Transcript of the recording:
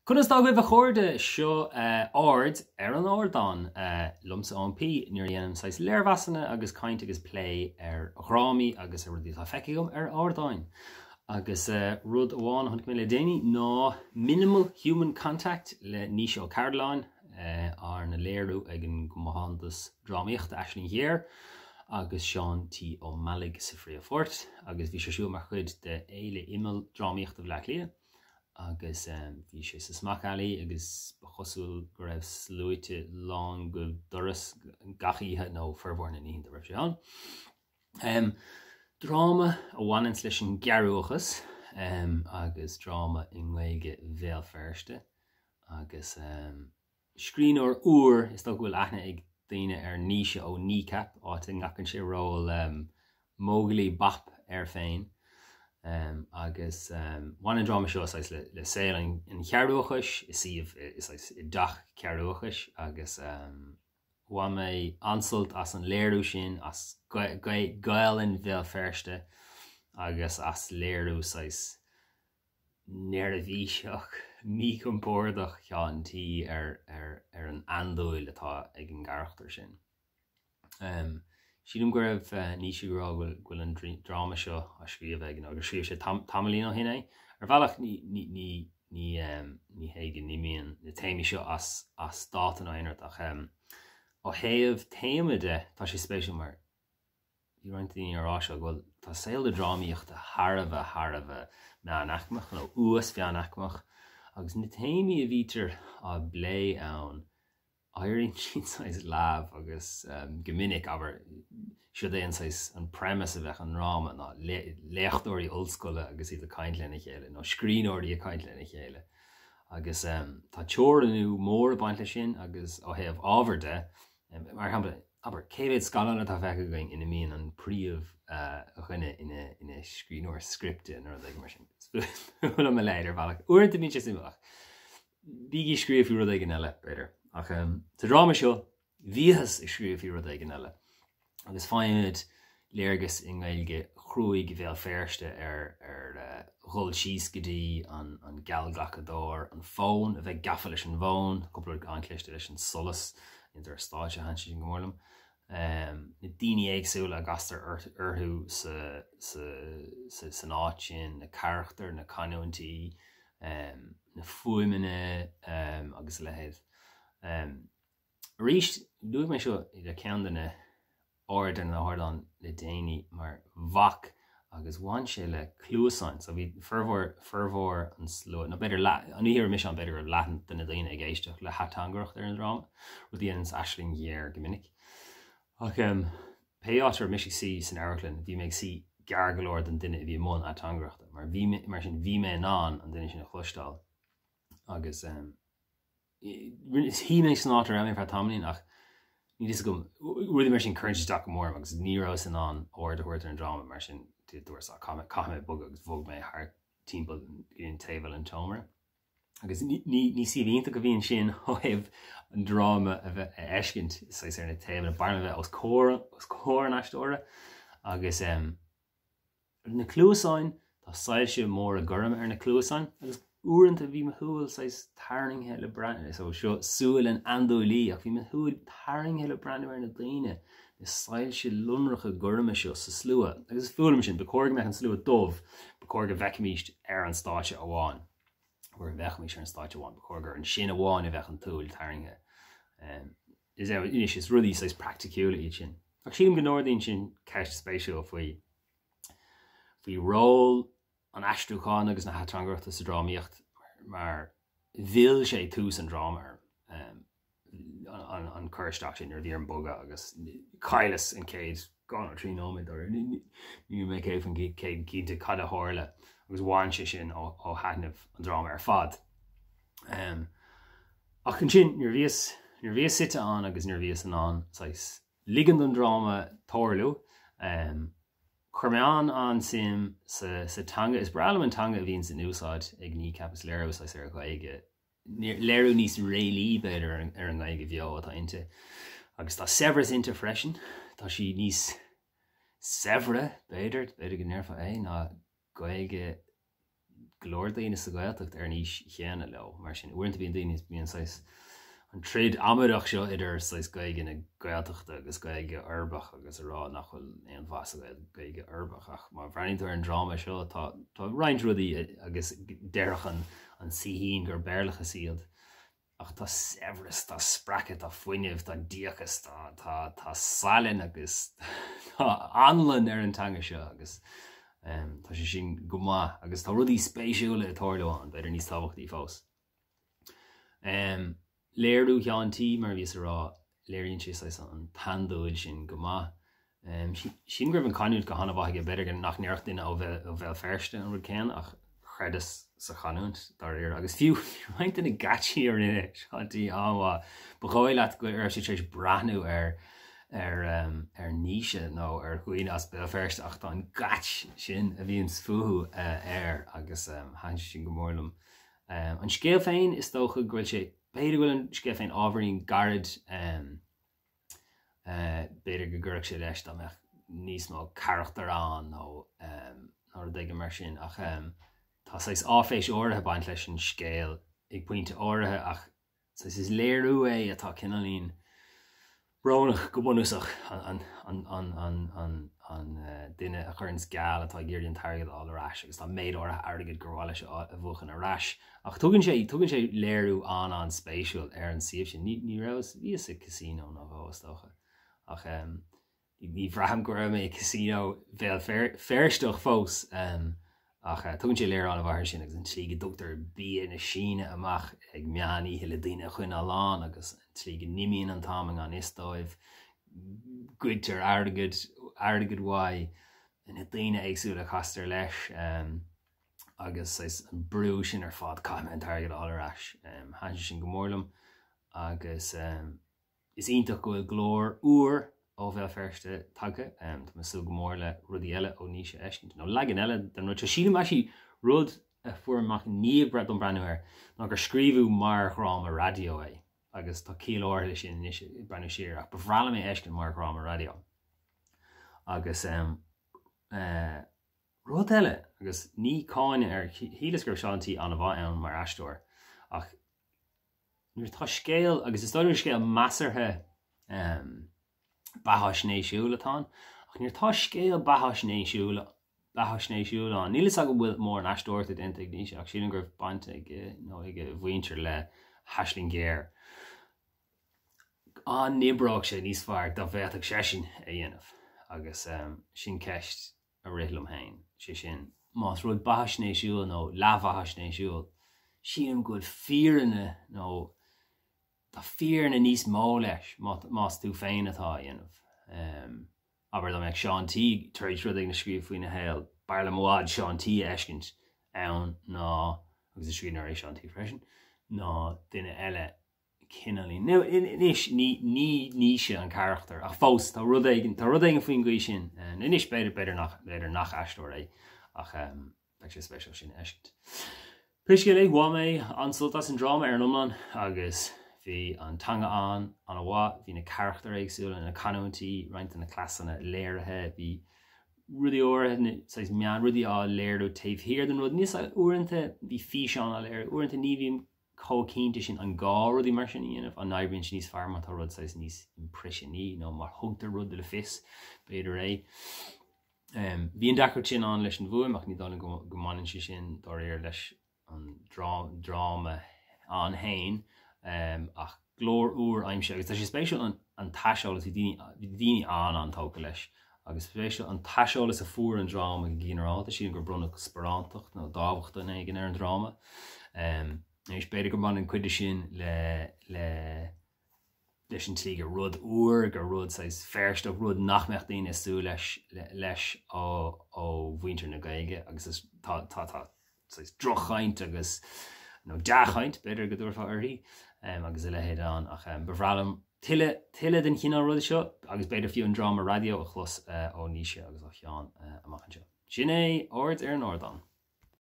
Cunas dá goibh a chuirde seo ard ar an Ardán lumsa an pí nuair dhéanam sais léirmheasanna agus caint agus play ar ghrámaí agus a rudí tá feiciúm ar Ardán. Agus rud amháin chunig mé le déine ná minimal human contact le níos ó Cairealláin ar na léirú ag an gomhantas drámaíocht Aisling Ghéar agus Seán tí ó Meallaigh sa Phríomhphoirt agus bhí sé siú mar chuid de éile imil drámaíocht a bhleath lia. Agus bhí sé sa smachaí agus ba chosúil go raibh slúite lán go doras gachaíthe nó ferbhór na níon de raibh Seán. Drama a bhhainint leis an gearúchas agus drama in Gaeilge bhéal feirste agus scríóir uair is do bhfuil aithne ag daine ar níise ó kneecap áit ngachann sé ról Mowgli bap ar féin. Agus bhain an drama seo le saoil in chearúchas is i dach chearúchas agus bhain mé ansalt as an léirú sin as gailin bhéal feirste agus as léirú near a bhí seach mí compórdach cheantí ar an andúil atá ag an garachtar sin. Sílim go raibh níosúrá bhfuil an drama seo a scríomh ag agus scríomh sé tamlín ó hinna ar bhealach ní héigean ní míon na téimi seo as dátan éineart ach ó thaobh téimiide tá sé spéisiú mar í rointaí ará seo bhfuil tá saoil de drámaíocht a Tharbh meánachmach nó uas bheanachmach agus na téimi a bhítar á blé ann airíonn sin láb agus gomininic aber siad é an premise a bheith an ráma ná léachtóirí ollscoile agus iad a caint lena chéile nó scríóirí a caint lena chéile agus tá teoranú mór a baint lei sin agus ó thaobh ábharde mar aber céhéad scalanna tá fecha going ina míon an príomh a chuine ina scríóir scripte nó ag mar sin bhfuil me léidir bhealach uairta mín sé simach bíí scríomh rud ag an eile beidir ach tá drama seo bhíhas i scríomh rud ag an eile agus fáinid léargas in Gaeilge chrúig bhéal feirste ar dhul síos gotí an gealglachadóir an fón a bheith gafa leis an bhón cúpla ancléiste leis an solas idir státe han sin gomórlam na daoine éagsúla a gastar orthú san áit sin na charachtar na canúintí na fuaimine agus lehéad. Ríist dúigh mé seo le ceandanna ard an Ardán le déine mar bhach agus bhain sé le clúasáin so bhí fervór an sló nó beidir an íhir mis an beidir leatan den na daine ag éisteach le hatangaracht ar an drama ru dhéanans Aisling Ghéar gomininic ach péátar mis sí san Airlinn bhí méid si gargalóir den duine bhí món hatangaraachta mar sin bhí mé ná an duine sin a chluistáil agus is hí mé snátar am ar tamlín ach ní is gom ruúdi mar sin chuintteach go mór agus níró san an ord a chuirtar an drama mar sin dúirs a caiime bug agus bhog mé thar timppla in taobh an tomer agus ní si bhínta go bhíonn sin ó thaobh an drama a bheith eiscint ar na taobh na barna bheith os cór an eistóra agus na clúasáin tá sailse mór a gcuirm ar na clúasáin agus uairint a bhí me thuúil tarningthe le brandú so seo súil an andúilí ach bhí me thuúil tarningthe le brandú ar na daine is sailse lunracha gcuirme seo sa slua agus fuaim sin becóir me an slua dómh becóir go bheicimíist ar an stáite amháin or bheicimíist ar an stáite amháin becóir gur an sin amháin a bheith an túil tarningthe is rudí practicúla iad sin ach sílim go nóirdaíonn sin ceist spéisiúil faoi ról an aistúcháin agus na hatangaraachta sa drámaíocht mar bhil sé tús an drama an chuirteach sin ar bhí an boga agus caiilas an céad gan trí nóid or ní mé céh an céad cínta cad a háirle agus bháin sé sin ó haitnamh an drama ar fad. Ach an sin níor bhíos site an agus níor bhíos an ligean an drama tóirliú chuirmeán an sim sa tanga is bralam an tanga a bhíonn san úsáid ag kneecap is léirú ar go aige léirú níos rélí beidir ar an Gaeilge bheo atá inte agus tá sevras inte freisin tá si níos sevra beidir go nearfa ná Gaeilge glór daoine sa Gaeltacht níos chéanna le mar sin uaireanta bíon daoine bíon sais an tríd amareach seo idir sais Gaeilge na Gaeltachta agus Gaeilge Urbach agus rá nachfuil éon bhas Gaeilge Urbach ach má bhreanítar an drama seo tá roinnt rudaí agus deirech an sihín gur bearlacha siad ach tá severas tá spracad tá foiineh tá díachas tá salin agus tá anlan ar an tanga seo agus tá sé sin go maith agus tá rudaí spéisiúla atáirleáin beidir níos tábhachtaí fós. Léirú cheantí mar bhís rá léironn sé an tandóil sin go maith. Sin gur an canúd go hanamhaige beidir gur nach nearcht duine ó bheith ferste an rud céan ach chredas sa chaúint dar agus fiú haint inna gatí ar inne seantí anhá bacháil leat go ar sé trééis brathnú ar níise nó ar chuoine as be ferste ach tá an gat sin a bhíon fuú air agus haint sin go mórlam. An scéal féin is tócha gohfuil sé beidir bhfuil an scéal féin ábharín garad beidir go gcuirfh sé leis tá níos mó charachtarán nó d ige mar sin ach tá sais áféis áirithe baint leis an scéal ag pointe áirithe ach is léirú é atá cinelín bránach go bunúsach an duine a chur an sceal atá géirí an targad á arás agus tá méid áirithe airgad gurháile se a bhuachan arás ach tugann sé léirú an spéisiúil ar an siomh sin ní rás bhí sa casino nó bhóstócha ach ní bhraham go raibh mé casino bheal féirsteach fós ach tugann sé léir an bhhair sin agus an trí go dútar bí na síne amach ag meanaí heile daoine chuin á lán agus an trí go nimíonn an táming an istóibh goidtar airgad mhaid ina daoine agsúla chastar leis agus an brú sin ar fád caiim an targad á arás hainte sin go mórlam agus is ionntach go bhfuil glór uair ó bheith ferste tagcha tá sú go mór le rudí eile ó níise eiscint nó legan eile den rud sílim eisi rud a fuairach níomh bred an brenuir ná gur scríbhú mar chrám a radio é agus tá cíl áir sin brenn siar ach bhreala mé eiscint mar chrám a radio agus rud eile agus ní cáine ar hílasgur seantí an bhá ann mar eistóir ach nuair tá scéal agus is stoidir scéal measarthe bathasnéisiúla atá ach níor tá scéal bathasnéisiúla an nílas a go bhfuil mór an eistóirta denta ag níos ach sílan gur baint ag bhhaintear le haisling Ghéar an nimbrách sé níos fearr dá bheith sé sin a dhéanamh agus sin ceist a rilumm hain sé sin más rud bathasnéisiúil nó leabhathasnéisiúil sílan go fíorne nó tá fíorna níos mó leis más tú féin atá dhéanamh aber dá meid seantí taréis rud ag na scríomh faoin na héal bear le mhád seantí eiscint ann ná agus is scríbhnar éis seantí freisin ná duine eile cinelín nó inis níise an charachtar ach fós tá rud éigen faoin gaí sin inis beidir nach eistóir é ach beag sé spéisiúil sin eiscint. Prisce le bhá mé ansultas an drama ar an umlan agus bhí an tanga an bhá hí na charachtar éagsúil na canúintí roiint na clasanna léirithe bhí rudí áirithe meán rudí á léirú taobh hir den rud níos uaireanta bhí físeán á léir uaireanta ní bhíon cócínta sin an gá rudí mar sin íanamh an naibríonn sin níos fearr tá rud níos impressioní nó mar thugtar rud le fis beidir é. Bhí an dechar sin an leis an bhuaim ach ní dála go maiann sin dá réir leis an drama an hain ach glór úr aimse agus tá sé spéisiúil an taiseolalas i daoine an tóca leis agus spéisiúil an taiseolalas a fuair an drama go gginearálta sin gur brunach sperantacht nó dábhachta na gin ar an drama is beidir go man an cuide sin le leis an tí gur rud úr gur rud ferste rud nachmecht daoine sú leis ó bhaintear na Gaeilge agus tá drochaint agus nó dechaint beidir go dúirfá orthaí agus i lehéad an ach bhrealam tiile den chinál rud seo agus beidir fiú an drama radio a chlos ó níise agus ó cheán amachchan seo. Sin é áirt ar an Ardán.